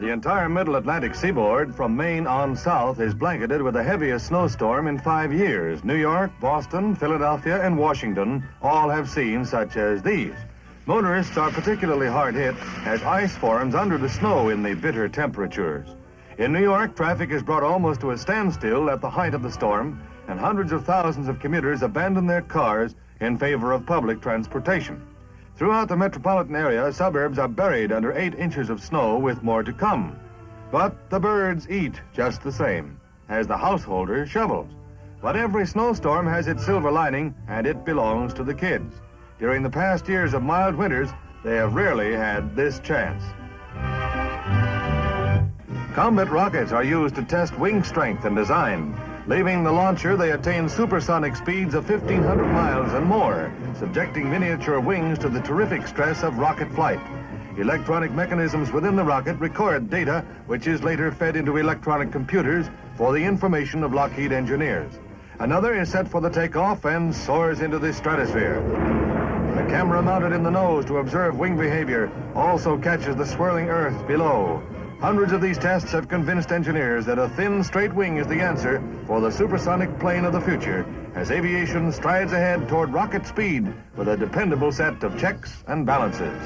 The entire middle Atlantic seaboard from Maine on south is blanketed with the heaviest snowstorm in 5 years. New York, Boston, Philadelphia, and Washington all have scenes such as these. Motorists are particularly hard hit as ice forms under the snow in the bitter temperatures. In New York, traffic is brought almost to a standstill at the height of the storm, and hundreds of thousands of commuters abandon their cars in favor of public transportation. Throughout the metropolitan area, suburbs are buried under 8 inches of snow with more to come. But the birds eat just the same, as the householder shovels. But every snowstorm has its silver lining, and it belongs to the kids. During the past years of mild winters, they have rarely had this chance. Combat rockets are used to test wing strength and design. Leaving the launcher, they attain supersonic speeds of 1,500 miles and more, subjecting miniature wings to the terrific stress of rocket flight. Electronic mechanisms within the rocket record data, which is later fed into electronic computers for the information of Lockheed engineers. Another is set for the takeoff and soars into the stratosphere. The camera mounted in the nose to observe wing behavior also catches the swirling Earth below. Hundreds of these tests have convinced engineers that a thin, straight wing is the answer for the supersonic plane of the future as aviation strides ahead toward rocket speed with a dependable set of checks and balances.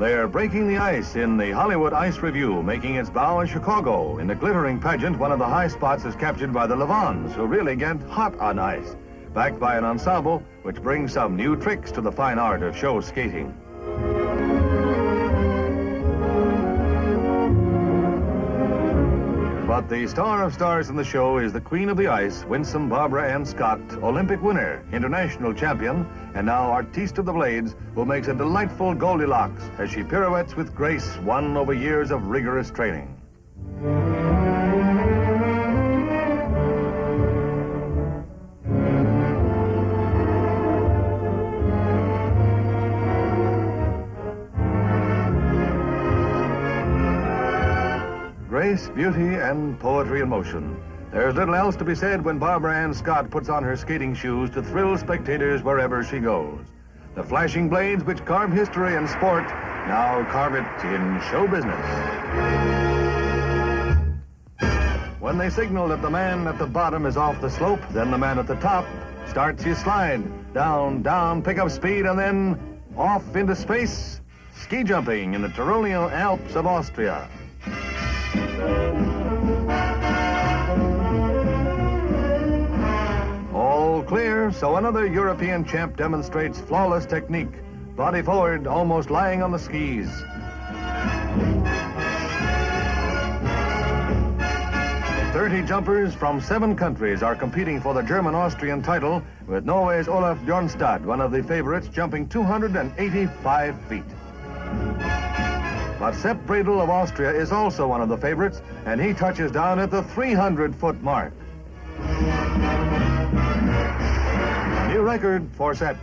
They're breaking the ice in the Hollywood Ice Revue, making its bow in Chicago. In the glittering pageant, one of the high spots is captured by the Levans, who really get hot on ice, backed by an ensemble which brings some new tricks to the fine art of show skating. But the star of stars in the show is the queen of the ice, winsome Barbara Ann Scott, Olympic winner, international champion, and now artiste of the blades, who makes a delightful Goldilocks as she pirouettes with grace won over years of rigorous training. Grace, beauty, and poetry in motion. There's little else to be said when Barbara Ann Scott puts on her skating shoes to thrill spectators wherever she goes. The flashing blades which carve history and sport now carve it in show business. When they signal that the man at the bottom is off the slope, then the man at the top starts his slide. Down, down, pick up speed, and then off into space, ski jumping in the Tyrolean Alps of Austria. All clear, so another European champ demonstrates flawless technique. Body forward, almost lying on the skis. "30 jumpers from 7 countries are competing for the German-Austrian title, with Norway's Olaf Bjornstad, one of the favorites, jumping 285 feet. But Sepp Bredel of Austria is also one of the favorites, and he touches down at the 300-foot mark. New record for Sepp.